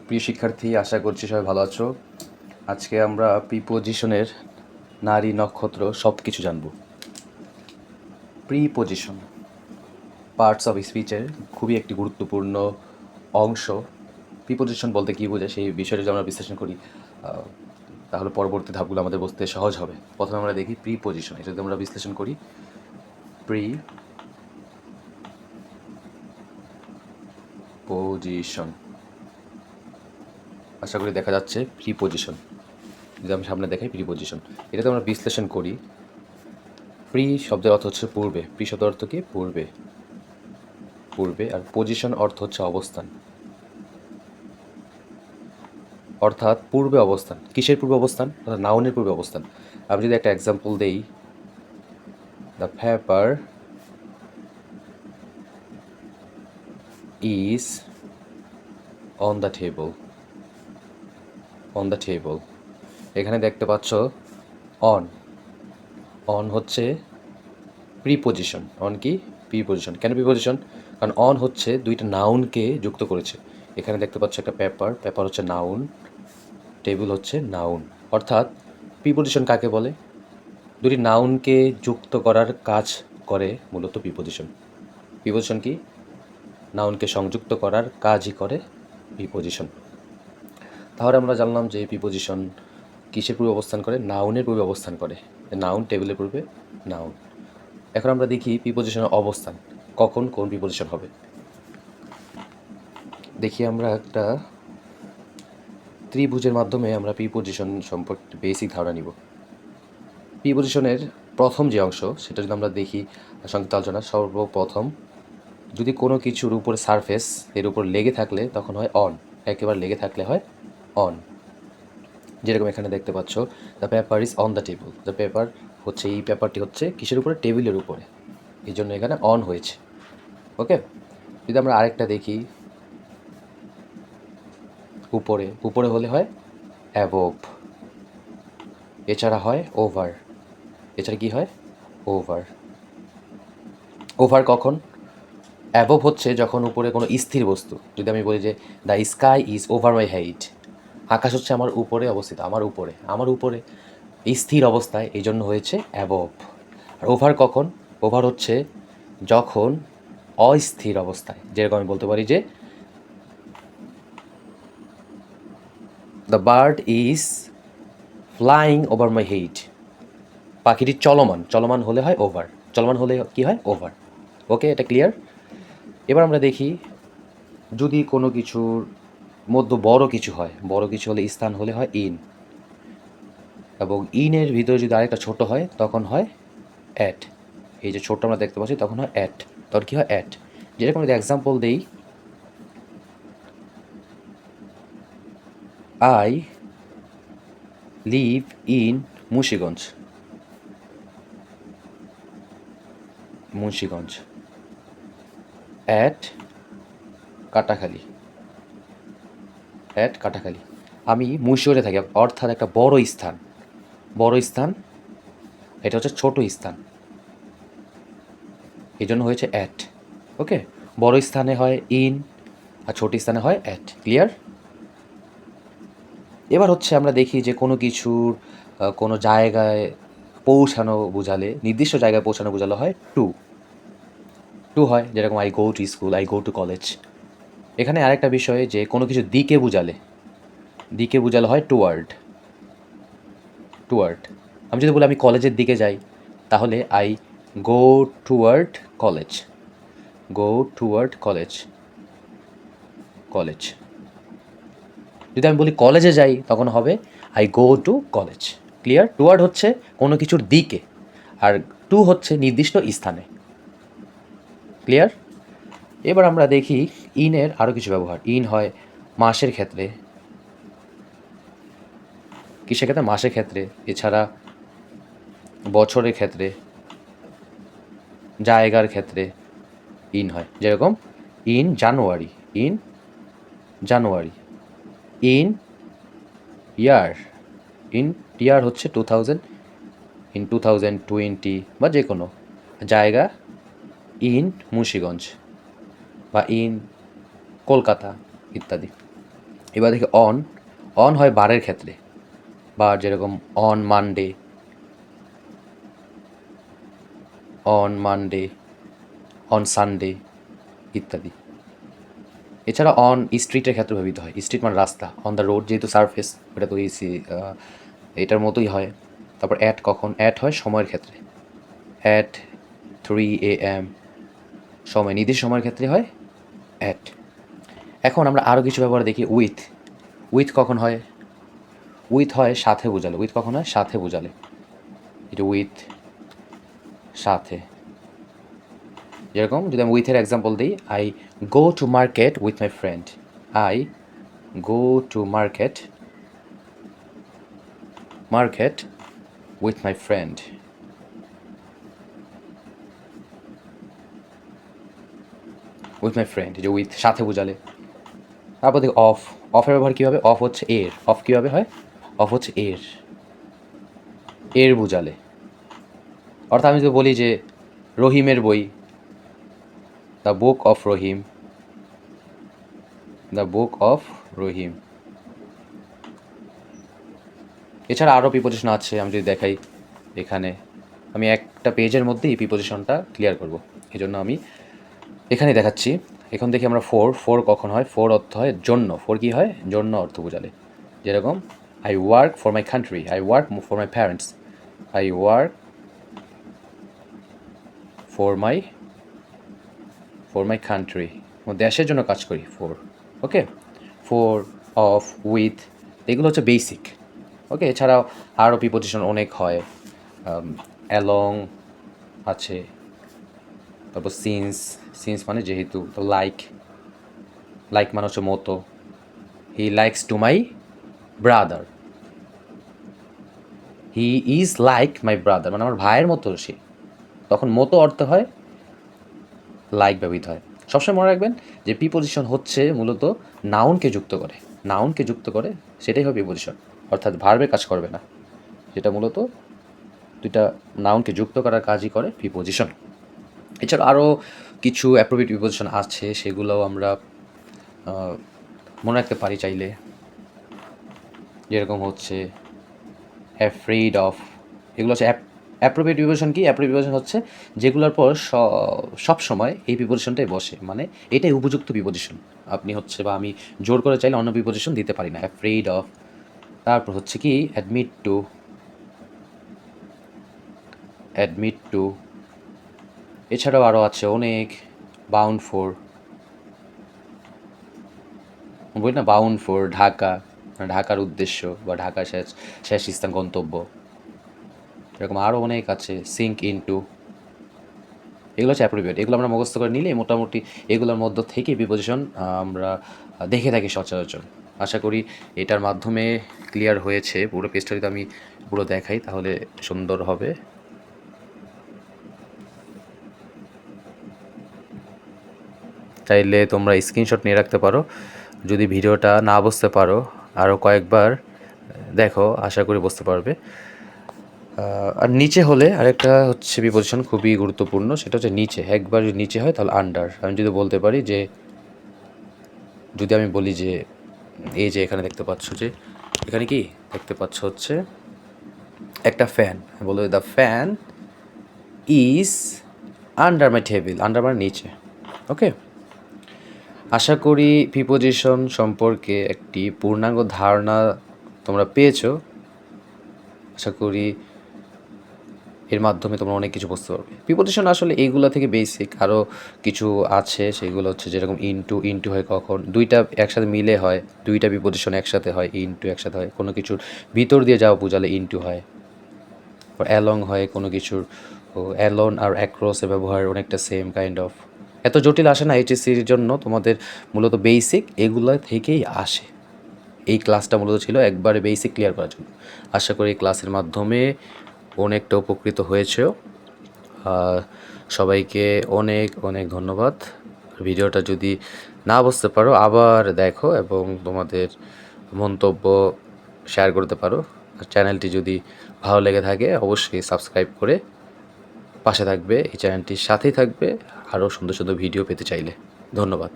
প্রিয় শিক্ষার্থী, আশা করছি সবাই ভালো আছো। আজকে আমরা প্রিপোজিশনের নারী, নক্ষত্র সব কিছু জানব। প্রিপোজিশন পার্টস অফ স্পিচের খুবই একটি গুরুত্বপূর্ণ অংশ। প্রিপোজিশন বলতে কী বোঝায় সেই বিষয়টা যদি আমরা বিশ্লেষণ করি তাহলে পরবর্তী ধাপগুলো আমাদের বুঝতে সহজ হবে। প্রথমে আমরা দেখি প্রিপোজিশন, এটা যদি আমরা বিশ্লেষণ করি। প্রিপোজিশন, আশা করি দেখা যাচ্ছে প্রিপোজিশন। যদি আমি সামনে দেখাই প্রিপোজিশন, এটাতে আমরা বিশ্লেষণ করি। প্রি শব্দের অর্থ হচ্ছে পূর্বে। প্রি শব্দের অর্থ কি? পূর্বে, পূর্বে। আর পজিশন অর্থ হচ্ছে অবস্থান, অর্থাৎ পূর্বে অবস্থান। কিসের পূর্বে অবস্থান? অর্থাৎ নাউনের পূর্বে অবস্থান। আমি যদি একটা এক্সাম্পল দেই, the paper is on the table. On the table, এখানে দেখতে পাচ্ছ অন। অন হচ্ছে প্রিপোজিশন। অন কি? প্রিপোজিশন। কেন প্রিপোজিশন? কারণ অন হচ্ছে দুইটা নাউনকে যুক্ত করেছে। এখানে দেখতে পাচ্ছ একটা পেপার, পেপার হচ্ছে নাউন, টেবিল হচ্ছে নাউন। অর্থাৎ প্রিপোজিশন কাকে বলে? দুটি নাউনকে যুক্ত করার কাজ করে মূলত প্রিপোজিশন। প্রিপোজিশন কি? নাউনকে সংযুক্ত করার কাজই করে প্রিপোজিশন। তাহলে আমরা জানলাম যে প্রিপোজিশন কিসের পূর্বে অবস্থান করে? নাউনের পূর্বে অবস্থান করে। নাউন টেবিলের পূর্বে নাউন। এখন আমরা দেখি প্রিপোজিশনের অবস্থান, কখন কোন প্রিপোজিশন হবে। দেখি আমরা একটা ত্রিভুজের মাধ্যমে আমরা প্রিপোজিশন সম্পর্কে বেসিক ধারণা নিব। প্রিপোজিশনের প্রথম যে অংশ সেটা যদি আমরা দেখি সংক্ষিপ্ত আলোচনা, সর্বপ্রথম যদি কোনো কিছুর উপরে সারফেস এর উপর লেগে থাকলে তখন হয় অন। একেবারে লেগে থাকলে হয় অন। যেরকম এখানে দেখতে পাচ্ছ, the paper is on the table. The paper হচ্ছে, এই পেপারটি হচ্ছে কিসের উপরে? টেবিলের উপরে, এই জন্য এখানে অন হয়েছে। ওকে, যদি আমরা আরেকটা দেখি, উপরে, উপরে হলে হয় অ্যাবোভ, এছাড়া হয় ওভার। এছাড়া কি হয়? ওভার। ওভার কখন? অ্যাবোভ হচ্ছে যখন উপরে কোনো স্থির বস্তু, যদি আমি বলি যে the sky is over my head, আকাশ হচ্ছে আমার উপরে অবস্থিত, আমার উপরে, আমার উপরে স্থির অবস্থায়, এই জন্য হয়েছে অ্যাবোভ। আর ওভার কখন? ওভার হচ্ছে যখন অস্থির অবস্থায়, যেরকম আমি বলতে পারি যে the bird is flying over my head, পাখিটি চলমান, চলমান হলে হয় ওভার, চলমান হলে কি হয়? ওভার। ওকে, এটা ক্লিয়ার? এবার আমরা দেখি, যদি কোনো কিছুর মধ্যে বড় কিছু হয়, বড় কিছু হলে স্থান হলে হয় ইন, এবং ইনের ভিতরে যদি আরেকটা ছোট হয় তখন হয় অ্যাট। এই যে ছোট আমরা দেখতে পাচ্ছি তখন হয় অ্যাট, তখন কী হয়? অ্যাট। যেরকম যদি এক্সাম্পল দেই, I live in Munshiganj. Munshiganj at Katakhali. At Katakhali, আমি মুন্সিগঞ্জে থাকি, অর্থাৎ একটা বড় স্থান। বড় স্থান, এটা হচ্ছে ছোট স্থান, এই জন্য হয়েছে অ্যাট। ওকে, বড় স্থানে হয় ইন আর ছোট স্থানে হয় অ্যাট। ক্লিয়ার? এবার হচ্ছে আমরা দেখি যে কোনো কিছুর কোনো জায়গায় পৌঁছানো বোঝালে, নির্দিষ্ট জায়গায় পৌঁছানো বোঝালে হয় টু। টু হয়, যেরকম I go to school, I go to college. এখানে আরেকটা বিষয় যে কোনো কিছু দিকে বোঝালে, দিকে বোঝালে হয় টুয়ার্ড। টুয়ার্ড, আমি যদি বলি আমি কলেজের দিকে যাই, তাহলে I go toward college. Go toward college, college. যদি আমি বলি কলেজে যাই তখন হবে I go to college. Clear? Toward হচ্ছে কোনো কিছুর দিকে, আর টু হচ্ছে নির্দিষ্ট স্থানে। ক্লিয়ার? এবার আমরা দেখি ইনের আরও কিছু ব্যবহার। ইন হয় মাসের ক্ষেত্রে, কিসের ক্ষেত্রে? মাসের ক্ষেত্রে। এছাড়া বছরের ক্ষেত্রে, জায়গার ক্ষেত্রে ইন হয়। যেরকম in January, in January. In year, in year হচ্ছে 2000, ইন 2020, বা যে কোনো জায়গা ইন মুন্সিগঞ্জ বা ইন কলকাতা, ইত্যাদি। এবার দেখি অন হয় বারের ক্ষেত্রে, বার যেরকম অন মানডে, অন সানডে ইত্যাদি। এছাড়া অন স্ট্রিটের ক্ষেত্রে ব্যবহৃত হয়। স্ট্রিট মানে রাস্তা, অন দ্য রোড যেহেতু সারফেস, এটা তো এটার মতোই হয়। তারপর অ্যাট হয় সময়ের ক্ষেত্রে, অ্যাট 3 AM সময়, নির্দিষ্ট সময়ের ক্ষেত্রে হয় অ্যাট। এখন আমরা আরও কিছু ব্যবহার দেখি। উইথ কখন হয়? উইথ হয় সাথে বোঝালে। উইথ কখন হয়? সাথে বোঝালে। এটা উইথ, সাথে। যেরকম যদি আমি উইথের এক্সাম্পল দিই, I go to market with my friend. I go to market with my friend. With my friend, যে উইথ সাথে বোঝালে। তারপর দেখো অফের ব্যবহার কী হবে? অফ হচ্ছে এর। অফ কীভাবে হয়? অফ হচ্ছে এর বোঝালে। অর্থাৎ আমি যদি বলি যে রহিমের বই, the book of Rahim, the book of Rahim. এছাড়া আরও প্রিপোজিশন আছে, আমি যদি দেখাই এখানে, আমি একটা পেজের মধ্যে এই প্রিপোজিশনটা ক্লিয়ার করব, এই জন্য আমি এখানে দেখাচ্ছি। এখন দেখি আমরা ফোর কখন হয়? ফোর অর্থ হয় জন্য। ফোর কী হয়? জন্য অর্থ বোঝালে। যেরকম I work for my country, I work for my parents, I work for my country, দেশের জন্য কাজ করি। ওকে, অফ, উইথ, এগুলো হচ্ছে বেসিক। ওকে, এছাড়াও আরও প্রিপোজিশন অনেক হয়। অ্যালং আছে, তারপর সিন্স মানে যেহেতু, তো লাইক মানে হচ্ছে মতো। He likes to my brother, he is like my brother মানে আমার ভাইয়ের মতো সে। তখন মতো অর্থ হয় লাইক ব্যবহৃত হয়। সবসময় মনে রাখবেন যে প্রিপোজিশন হচ্ছে মূলত নাউনকে যুক্ত করে, সেটাই হবে প্রিপোজিশন। অর্থাৎ ভার্বে কাজ করবে না, যেটা মূলত দুইটা নাউনকে যুক্ত করার কাজই করে প্রিপোজিশন। এছাড়া আরও কিছু অ্যাপ্রোপ্রিয়েট প্রিপোজিশন আছে, সেগুলোও আমরা মনে রাখতে পারি চাইলে। যেরকম হচ্ছে অ্যাফ্রেড অফ, এগুলো হচ্ছে অ্যাপ্রোপ্রিয়েট প্রিপোজিশন। কি অ্যাপ্রোপ্রিয়েট প্রিপোজিশন? হচ্ছে যেগুলোর পর সব সময় এই প্রিপোজিশনটাই বসে, মানে এটাই উপযুক্ত প্রিপোজিশন। আপনি হচ্ছে বা আমি জোর করে চাইলে অন্য প্রিপোজিশন দিতে পারি না। অ্যাফ্রেড অফ, তারপর হচ্ছে কি অ্যাডমিট টু। এছাড়াও আরও আছে অনেক। বাউন্ড ফর, বলি না, বাউন্ড ফর ঢাকা, ঢাকার উদ্দেশ্য বা ঢাকা শেষ স্থান, গন্তব্য। এরকম আরও অনেক আছে। সিঙ্ক ইনটু, এগুলো হচ্ছে অ্যাপ্রোপ্রিয়েট। এগুলো আমরা মুখস্থ করে নিলে মোটামুটি এগুলোর মধ্য থেকে প্রিপোজিশন আমরা দেখে থাকি সচরাচর। আশা করি এটার মাধ্যমে ক্লিয়ার হয়েছে। পুরো পেজটা যদি আমি পুরো দেখাই তাহলে সুন্দর হবে। চাইলে তোমরা স্ক্রিনশট নিয়ে রাখতে পারো। যদি ভিডিওটা না বুঝতে পারো আরও কয়েকবার দেখো, আশা করি বুঝতে পারবে। আর নিচে হলে আরেকটা হচ্ছে প্রিপোজিশন খুবই গুরুত্বপূর্ণ, সেটা হচ্ছে নিচে। একবার যদি নিচে হয় তাহলে আন্ডার। আমি যদি বলতে পারি যে, যদি আমি বলি যে এই যে এখানে দেখতে পাচ্ছ, যে এখানে কি দেখতে পাচ্ছ হচ্ছে একটা ফ্যান, বলতে the fan is under my table. Under মানে নিচে। ওকে, আশা করি প্রিপোজিশন সম্পর্কে একটি পূর্ণাঙ্গ ধারণা তোমরা পেয়েছো। আশা করি এর মাধ্যমে তোমরা অনেক কিছু বুঝতে পারবে। প্রিপোজিশন আসলে এইগুলো থেকে বেসিক, আরও কিছু আছে, সেগুলো হচ্ছে যেরকম ইনটু হয় কখন, দুইটা একসাথে মিলে হয়, দুইটা প্রিপোজিশন একসাথে হয়, ইনটু একসাথে হয়, কোনো কিছুর ভিতর দিয়ে যাওয়া বোঝালে ইনটু হয়। অ্যালং হয় কোনো কিছুর, অ্যালন আর অ্যাক্রসের ব্যবহার অনেকটা সেম কাইন্ড অফ। এত জটিল আসে না এইচএসসির জন্য, তোমাদের মূলত বেসিক এগুলো থেকেই আসে। এই ক্লাসটা মূলত ছিল একবারে বেসিক ক্লিয়ার করার জন্য। আশা করি এই ক্লাসের মাধ্যমে অনেকটা উপকৃত হয়েছেও। সবাইকে অনেক অনেক ধন্যবাদ। ভিডিওটা যদি না বুঝতে পারো আবার দেখো এবং তোমাদের মন্তব্য শেয়ার করতে পারো। চ্যানেলটি যদি ভালো লেগে থাকে অবশ্যই সাবস্ক্রাইব করে পাশে থাকবে, এই চ্যানেলটির সাথেই থাকবে আরও সুন্দর সুন্দর ভিডিও পেতে চাইলে। ধন্যবাদ।